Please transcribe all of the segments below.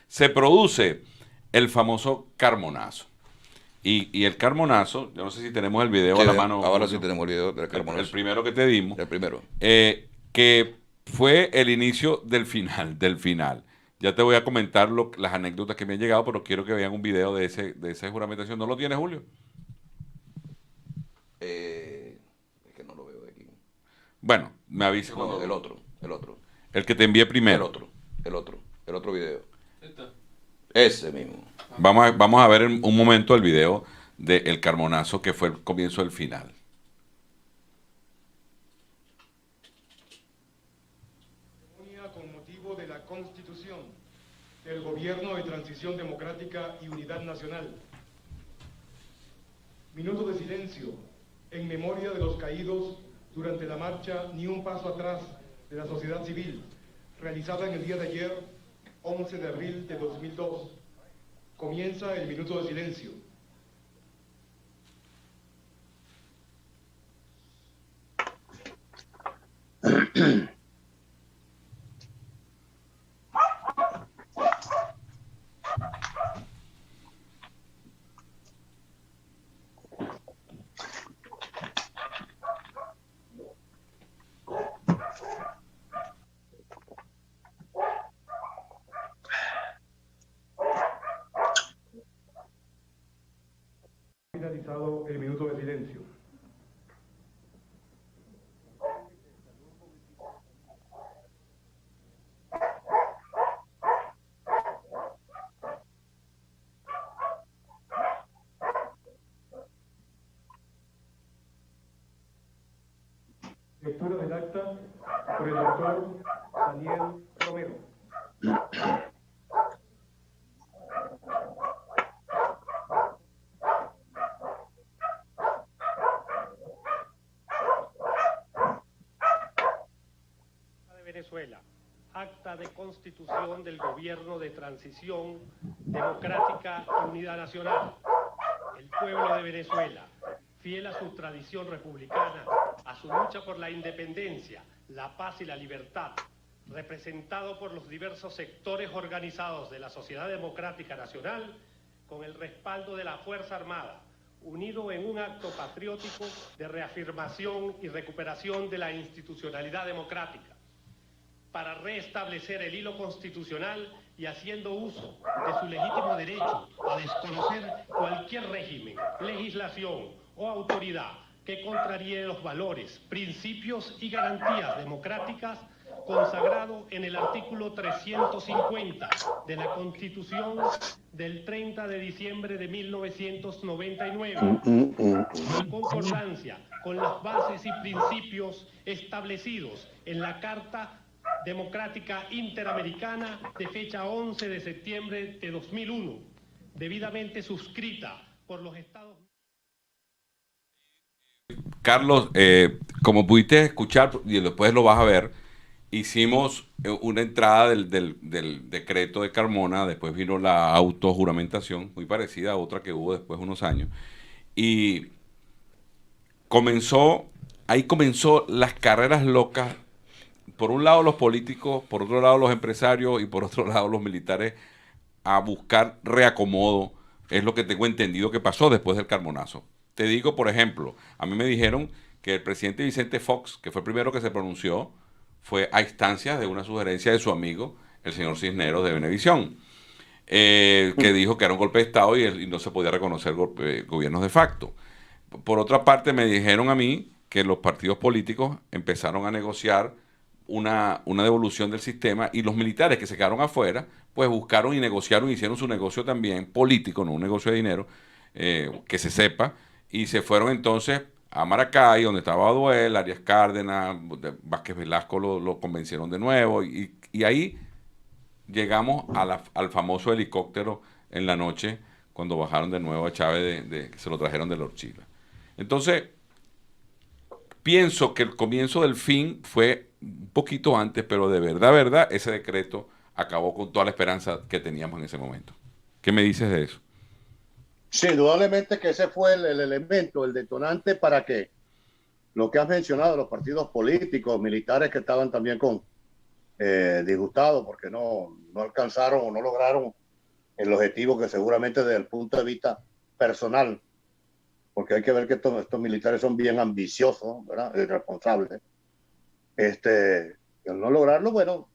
se produce el famoso Carmonazo. Y el Carmonazo, yo no sé si tenemos el video Sí, a la mano. ahora Julio, sí tenemos el video del el Carmonazo. primero que te dimos, El primero. que fue el inicio del final. Ya te voy a comentar las anécdotas que me han llegado, pero quiero que vean un video de esa juramentación. ¿No lo tienes, Julio? Es que no lo veo de aquí. Bueno, me avisa No, cuando. el otro. El que te envié El primero. otro, el otro video. Ese mismo. Vamos a ver en un momento el video del Carmonazo, que fue el comienzo del final. Con motivo de la Constitución del Gobierno de Transición Democrática y Unidad Nacional. Minuto de silencio en memoria de los caídos durante la marcha Ni un paso atrás de la sociedad civil, realizada en el día de ayer, 11 de abril de 2002. Comienza el minuto de silencio. Finalizado el minuto de silencio. Lectura del acta por el doctor Daniel Romero. De Venezuela, acta de constitución del Gobierno de Transición Democrática y Unidad Nacional. El pueblo de Venezuela, fiel a su tradición republicana, a su lucha por la independencia, la paz y la libertad, representado por los diversos sectores organizados de la sociedad democrática nacional, con el respaldo de la Fuerza Armada, unido en un acto patriótico de reafirmación y recuperación de la institucionalidad democrática, para restablecer el hilo constitucional y haciendo uso de su legítimo derecho a desconocer cualquier régimen, legislación o autoridad que contraríe los valores, principios y garantías democráticas consagrado en el artículo 350 de la Constitución del 30 de diciembre de 1999, en concordancia con las bases y principios establecidos en la Carta Democrática Interamericana de fecha 11 de septiembre de 2001, debidamente suscrita por los Estados Unidos. Carlos, como pudiste escuchar y después lo vas a ver, hicimos una entrada del decreto de Carmona, después vino la autojuramentación, muy parecida a otra que hubo después de unos años, y ahí comenzó las carreras locas, por un lado los políticos, por otro lado los empresarios y por otro lado los militares, a buscar reacomodo. Es lo que tengo entendido que pasó después del Carmonazo. Te digo, por ejemplo, a mí me dijeron que el presidente Vicente Fox, que fue el primero que se pronunció, fue a instancias de una sugerencia de su amigo, el señor Cisneros de Venevisión, que dijo que era un golpe de Estado y no se podía reconocer gobiernos de facto. Por otra parte, me dijeron a mí que los partidos políticos empezaron a negociar una devolución del sistema y los militares que se quedaron afuera, pues buscaron y negociaron, hicieron su negocio también político, no un negocio de dinero, que se sepa, y se fueron entonces a Maracay, donde estaba Duel, Arias Cárdenas, Vázquez Velasco lo convencieron de nuevo, y ahí llegamos al famoso helicóptero en la noche, cuando bajaron de nuevo a Chávez, que se lo trajeron de la Orchila. Entonces, pienso que el comienzo del fin fue un poquito antes, pero de verdad, ese decreto acabó con toda la esperanza que teníamos en ese momento. ¿Qué me dices de eso? Sí, indudablemente que ese fue el elemento, el detonante para que lo que has mencionado, los partidos políticos, militares que estaban también disgustados porque no alcanzaron o no lograron el objetivo que seguramente desde el punto de vista personal, porque hay que ver que estos militares son bien ambiciosos, ¿verdad? Irresponsables. Al no lograrlo, bueno,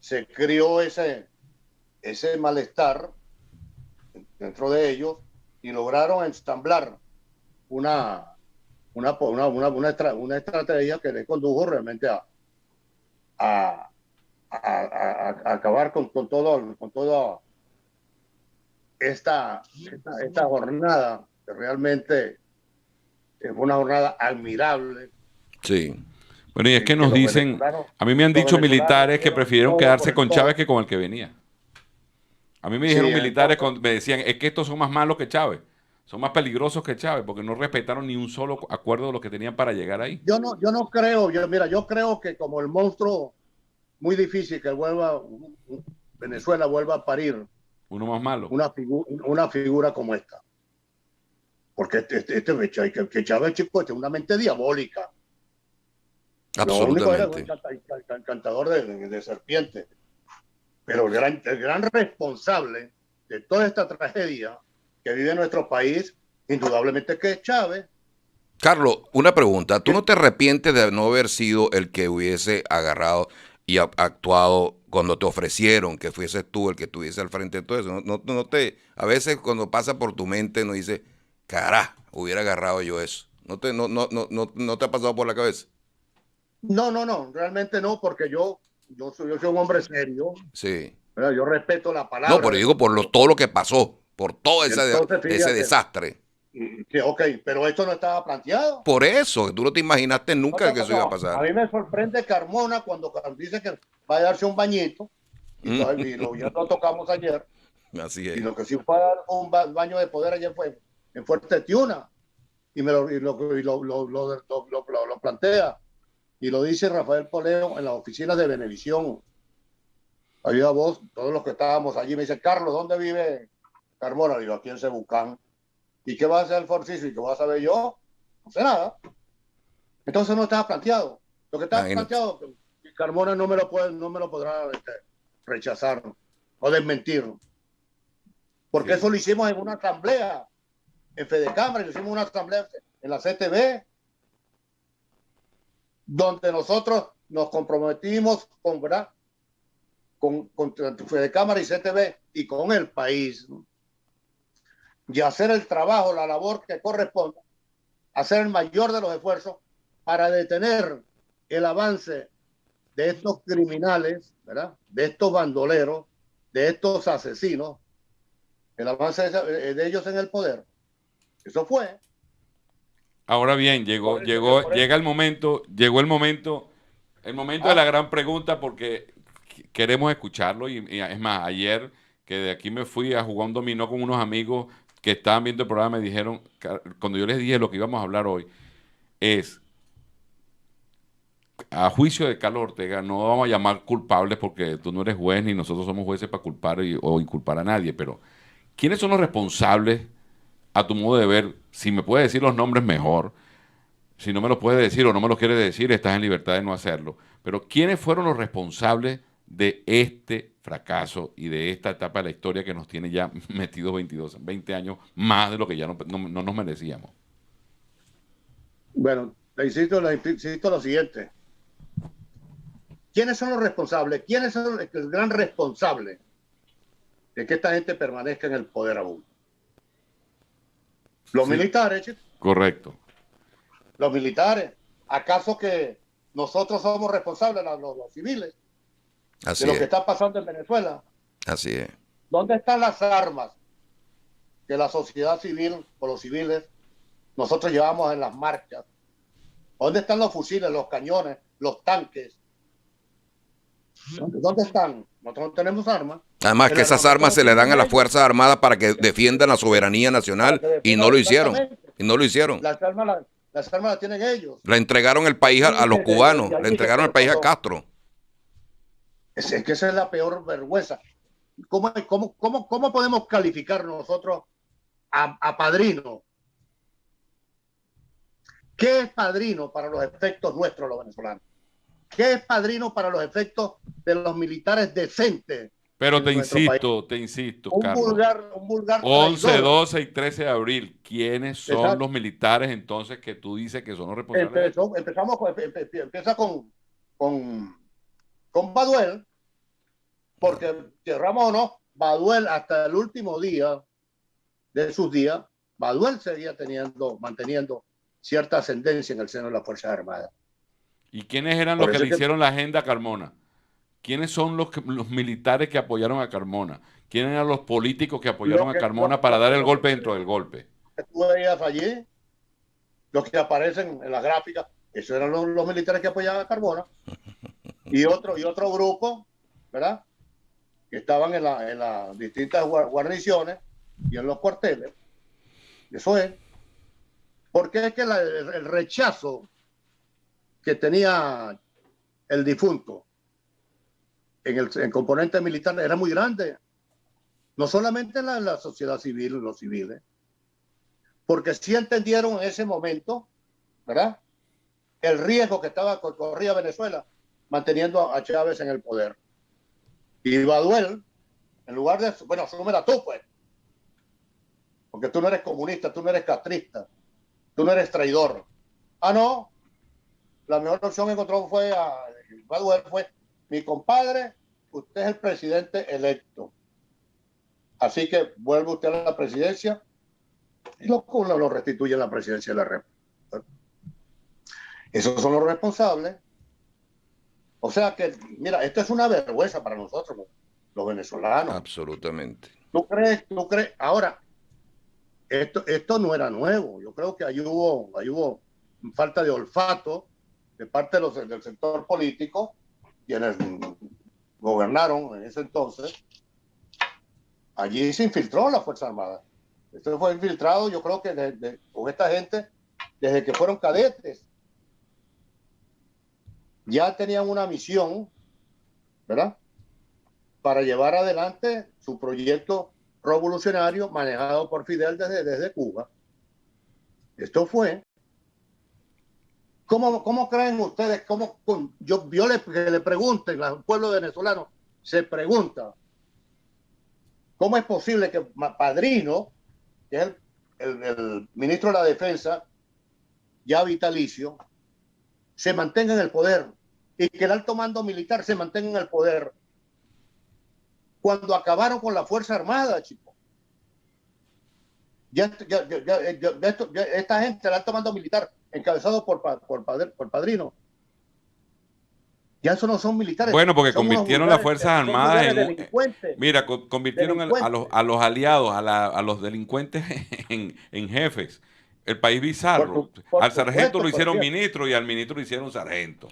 se creó ese malestar dentro de ellos y lograron ensamblar una estrategia que les condujo realmente a acabar con toda esta jornada, que realmente fue una jornada admirable. Sí. Bueno, y es que nos dicen, a mí me han dicho militares que prefirieron quedarse con Chávez que con el que venía. A mí me dijeron militares, me decían, es que estos son más malos que Chávez, son más peligrosos que Chávez, porque no respetaron ni un solo acuerdo de lo que tenían para llegar ahí. Yo no creo, yo creo que como el monstruo, muy difícil que Venezuela vuelva a parir uno más malo. Una figura como esta. Porque que Chávez, chico, es una mente diabólica. Absolutamente. Lo único era un encantador de serpientes. Pero el gran responsable de toda esta tragedia que vive nuestro país, indudablemente que es Chávez. Carlos, una pregunta. ¿Tú no te arrepientes de no haber sido el que hubiese agarrado y actuado cuando te ofrecieron que fueses tú el que estuviese al frente de todo eso? A veces cuando pasa por tu mente no dice, carajo, hubiera agarrado yo eso. ¿No te ha pasado por la cabeza? No, realmente no, porque yo soy un hombre serio. Sí. ¿Verdad? Yo respeto la palabra. No, pero digo por todo lo que pasó, por todo ese desastre. Sí, ok, pero esto no estaba planteado. Por eso, tú no te imaginaste nunca que eso iba a pasar. A mí me sorprende Carmona cuando dice que va a darse un bañito, y ya lo tocamos ayer. Así es. Y lo que sí fue a dar un baño de poder ayer fue en Fuerte Tiuna, y lo plantea. Y lo dice Rafael Poleo en las oficinas de Venevisión. Había voz, todos los que estábamos allí, me dice, Carlos, ¿dónde vive Carmona? Digo, aquí en Cebucán. ¿Y qué va a hacer el Forciso? ¿Y qué va a saber yo? No sé nada. Entonces no estaba planteado. Lo que estaba planteado, Carmona no me lo podrá rechazar o desmentir. Porque eso lo hicimos en una asamblea en Fedecámara, lo hicimos en una asamblea en la CTV, donde nosotros nos comprometimos con Fedecámara y CTV y con el país, ¿no? Y hacer el trabajo, la labor que corresponde, hacer el mayor de los esfuerzos para detener el avance de estos criminales, ¿verdad? De estos bandoleros, de estos asesinos, el avance de ellos en el poder. Eso fue. Ahora bien, llegó el momento de la gran pregunta, porque queremos escucharlo y es más, ayer que de aquí me fui a jugar un dominó con unos amigos que estaban viendo el programa, me dijeron, cuando yo les dije lo que íbamos a hablar hoy, es, a juicio de Carlos Ortega, no vamos a llamar culpables porque tú no eres juez ni nosotros somos jueces para culpar o inculpar a nadie, pero ¿quiénes son los responsables, a tu modo de ver? Si me puedes decir los nombres, mejor. Si no me los puedes decir o no me los quieres decir, estás en libertad de no hacerlo. Pero ¿quiénes fueron los responsables de este fracaso y de esta etapa de la historia que nos tiene ya metidos 20 años más de lo que ya no nos merecíamos? Bueno, le insisto lo siguiente. ¿Quiénes son los responsables? ¿Quiénes son el gran responsable de que esta gente permanezca en el poder aún? Los militares, chicos. Correcto. Los militares. ¿Acaso que nosotros somos responsables, los civiles, de lo que está pasando en Venezuela? Así es. ¿Dónde están las armas que la sociedad civil o los civiles nosotros llevamos en las marchas? ¿Dónde están los fusiles, los cañones, los tanques? ¿Dónde están? Nosotros no tenemos armas. Además que esas armas se le dan a las Fuerzas Armadas para que defiendan la soberanía nacional y no lo hicieron. Y no lo hicieron. Las armas las tienen ellos. Le entregaron el país a los cubanos, le entregaron el país a Castro. Es que esa es la peor vergüenza. ¿Cómo podemos calificar nosotros a padrino? ¿Qué es padrino para los efectos nuestros, los venezolanos? ¿Qué es padrino para los efectos de los militares decentes? Pero en te nuestro insisto, país? Carlos. Un vulgar 11, traidor. 12 y 13 de abril. ¿Quiénes son Exacto. los militares entonces que tú dices que son los responsables? Empieza con Baduel, porque querramos o no, Baduel hasta el último día de sus días, Baduel seguía manteniendo cierta ascendencia en el seno de las Fuerzas Armadas. ¿Y quiénes eran Por los que eso le que- hicieron la agenda a Carmona? ¿Quiénes son los militares que apoyaron a Carmona? ¿Quiénes eran los políticos que apoyaron a Carmona para dar el golpe dentro del golpe? Que tú veías allí, los que aparecen en las gráficas, esos eran los militares que apoyaban a Carmona. Y otro grupo, ¿verdad? Que estaban en las distintas guarniciones y en los cuarteles. Eso es. Porque es que el rechazo que tenía el difunto en el componente militar era muy grande. No solamente en la sociedad civil, los civiles. Porque sí entendieron en ese momento, ¿verdad?, el riesgo que corría Venezuela manteniendo a Chávez en el poder. Y Baduel, en lugar de, bueno, asúmela tú, pues, porque tú no eres comunista, tú no eres castrista, tú no eres traidor. Ah, no, la mejor opción que encontró Baduel fue: mi compadre, usted es el presidente electo, así que vuelve usted a la presidencia, y lo restituye en la presidencia de la República. Esos son los responsables. O sea que, mira, esto es una vergüenza para nosotros, los venezolanos. Absolutamente. ¿Tú crees? Ahora, esto no era nuevo. Yo creo que ahí hubo falta de olfato de parte del sector político, quienes gobernaron en ese entonces. Allí se infiltró la Fuerza Armada. Esto fue infiltrado, yo creo que con esta gente, desde que fueron cadetes. Ya tenían una misión, ¿verdad?, para llevar adelante su proyecto revolucionario manejado por Fidel desde Cuba. Esto fue. ¿Cómo creen ustedes? Que le pregunten al pueblo venezolano, se pregunta, ¿cómo es posible que Padrino, que es el ministro de la Defensa, ya vitalicio, se mantenga en el poder y que el alto mando militar se mantenga en el poder cuando acabaron con la Fuerza Armada, chicos? Esta gente, el alto mando militar, encabezado por Padrino, ya eso no son militares. Bueno, porque son convirtieron las Fuerzas Armadas en... delincuentes. Mira, convirtieron a los aliados, a los delincuentes en jefes. El país bizarro. Al sargento lo hicieron ministro y al ministro lo hicieron sargento.